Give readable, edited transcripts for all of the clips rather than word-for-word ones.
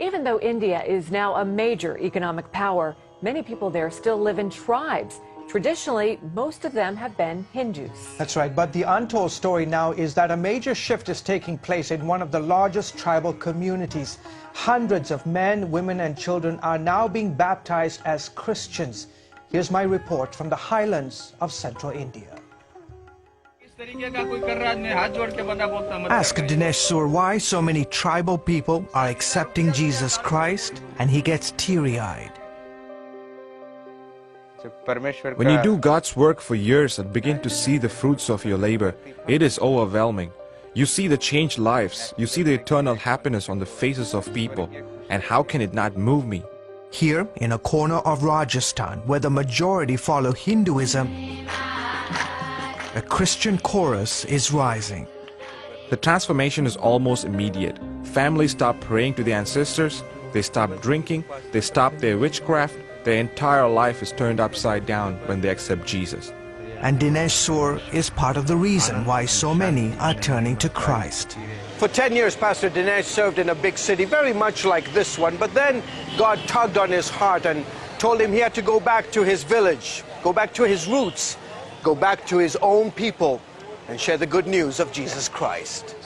Even though India is now a major economic power, many people there still live in tribes. Traditionally, most of them have been Hindus. That's right, but the untold story now is that a major shift is taking place in one of the largest tribal communities. Hundreds of men, women and children are now being baptized as Christians. Here's my report from the highlands of central India. Ask Dinesh Sur why so many tribal people are accepting Jesus Christ, and he gets teary-eyed. When you do God's work for years and begin to see the fruits of your labor, it is overwhelming. You see the changed lives, you see the eternal happiness on the faces of people, and how can it not move me? Here, in a corner of Rajasthan, where the majority follow Hinduism, a Christian chorus is rising. The transformation is almost immediate. Families stop praying to their ancestors, they stop drinking, they stop their witchcraft. Their entire life is turned upside down when they accept Jesus. And Dinesh Sur is part of the reason why so many are turning to Christ. For 10 years, Pastor Dinesh served in a big city, very much like this one, but then God tugged on his heart and told him he had to go back to his village, go back to his roots, go back to his own people and share the good news of Jesus Christ.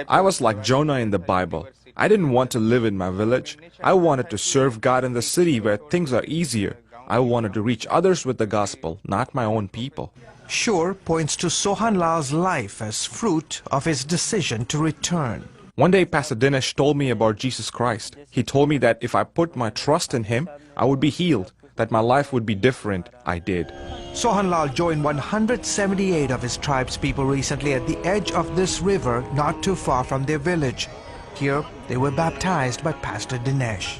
I was like Jonah in the Bible. I didn't want to live in my village. I wanted to serve God in the city where things are easier. I wanted to reach others with the gospel, not my own people. Shur points to Sohan Lal's life as fruit of his decision to return. One day Pastor Dinesh told me about Jesus Christ. He told me that if I put my trust in him, I would be healed, that my life would be different. I did. Sohan Lal joined 178 of his tribe's people recently at the edge of this river not too far from their village. Here, they were baptized by Pastor Dinesh.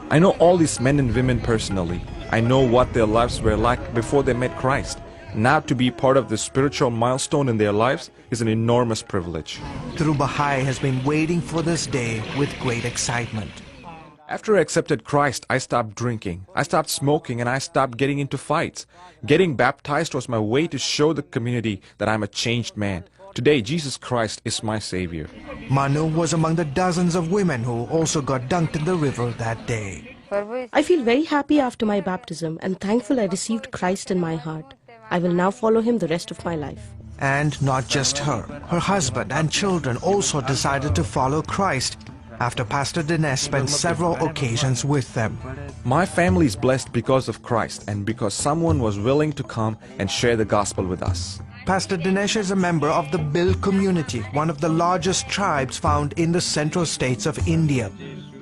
I know all these men and women personally. I know what their lives were like before they met Christ. Now to be part of this spiritual milestone in their lives is an enormous privilege. Dhruv Bahai has been waiting for this day with great excitement. After I accepted Christ, I stopped drinking, I stopped smoking, and I stopped getting into fights. Getting baptized was my way to show the community that I'm a changed man. Today, Jesus Christ is my Savior. Manu was among the dozens of women who also got dunked in the river that day. I feel very happy after my baptism and thankful I received Christ in my heart. I will now follow him the rest of my life. And not just her. Her husband and children also decided to follow Christ after Pastor Dinesh spent several occasions with them. My family is blessed because of Christ and because someone was willing to come and share the gospel with us. Pastor Dinesh is a member of the Bhil community, one of the largest tribes found in the central states of India.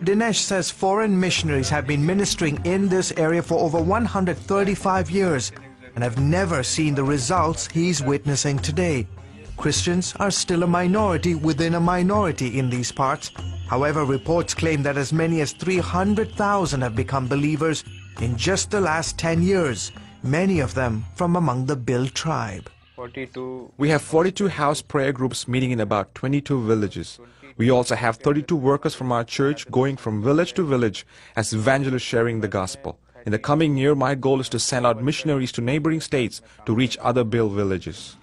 Dinesh says foreign missionaries have been ministering in this area for over 135 years and have never seen the results he's witnessing today. Christians are still a minority within a minority in these parts. However, reports claim that as many as 300,000 have become believers in just the last 10 years, many of them from among the Bhil tribe. We have 42 house prayer groups meeting in about 22 villages. We also have 32 workers from our church going from village to village as evangelists sharing the gospel. In the coming year, my goal is to send out missionaries to neighboring states to reach other Bhil villages.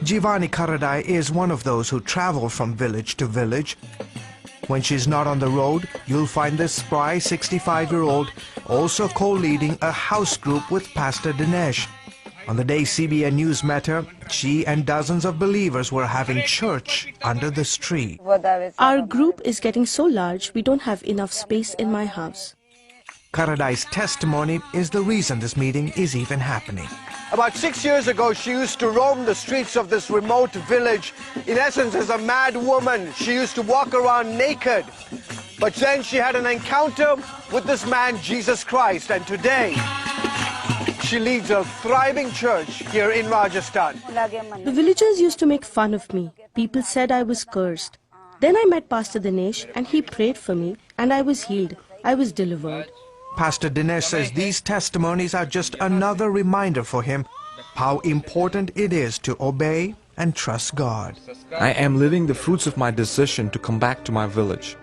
Jivani Karadai is one of those who travel from village to village. When she's not on the road, you'll find this spry 65-year-old also co-leading a house group with Pastor Dinesh. On the day CBN News met her, she and dozens of believers were having church under this tree. Our group is getting so large, we don't have enough space in my house. Karadai's testimony is the reason this meeting is even happening. About 6 years ago, she used to roam the streets of this remote village. In essence, as a mad woman, she used to walk around naked. But then she had an encounter with this man, Jesus Christ, and today she leads a thriving church here in Rajasthan. The villagers used to make fun of me. People said I was cursed. Then I met Pastor Dinesh and he prayed for me and I was healed. I was delivered. Pastor Dinesh says these testimonies are just another reminder for him how important it is to obey and trust God. I am living the fruits of my decision to come back to my village.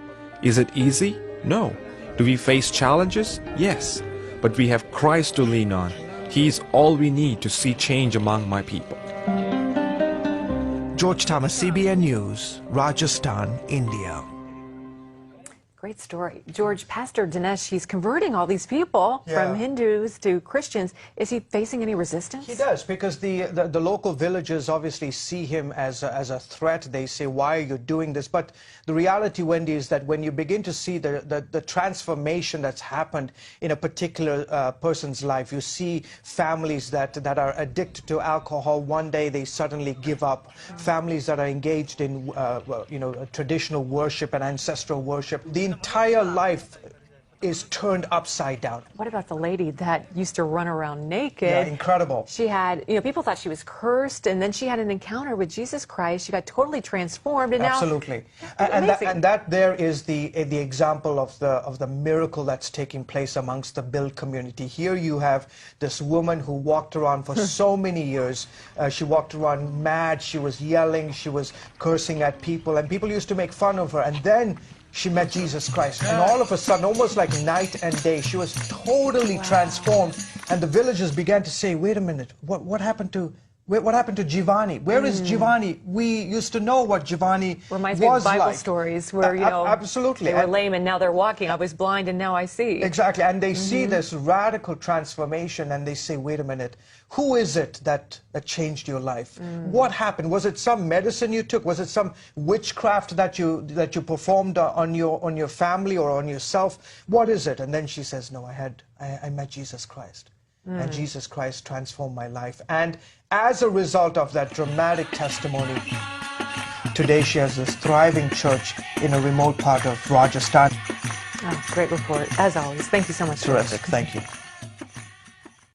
Is it easy? No. Do we face challenges? Yes. But we have Christ to lean on. He is all we need to see change among my people. George Thomas, CBN News, Rajasthan, India. Great story. George, Pastor Dinesh, he's converting all these people from Hindus to Christians. Is he facing any resistance? He does, because the local villagers obviously see him as a threat. They say, why are you doing this? But the reality, Wendy, is that when you begin to see the transformation that's happened in a particular person's life, you see families that are addicted to alcohol. One day they suddenly give up. Families that are engaged in traditional worship and ancestral worship. The entire life is turned upside down. What about the lady that used to run around naked? Yeah, incredible. She had, people thought she was cursed, and then she had an encounter with Jesus Christ. She got totally transformed, and Absolutely. now And that there is the example of the miracle that's taking place amongst the Bill community. Here you have this woman who walked around for so many years. She walked around mad. She was yelling. She was cursing at people, and people used to make fun of her. And then she met Jesus Christ, and all of a sudden, almost like night and day, she was totally transformed. And the villagers began to say, wait a minute, what happened to Jivani? Where is Jivani? We used to know what Jivani reminds me of was Bible like. stories where, absolutely. they were lame and now they're walking. I was blind and now I see. Exactly, and they see this radical transformation, and they say, wait a minute, who is it that changed your life? What happened? Was it some medicine you took? Was it some witchcraft that you performed on your family or on yourself? What is it? And then she says, no, I met Jesus Christ. And Jesus Christ transformed my life. And as a result of that dramatic testimony, today she has this thriving church in a remote part of Rajasthan. Oh, great report, as always. Thank you so much. Terrific. Thank you.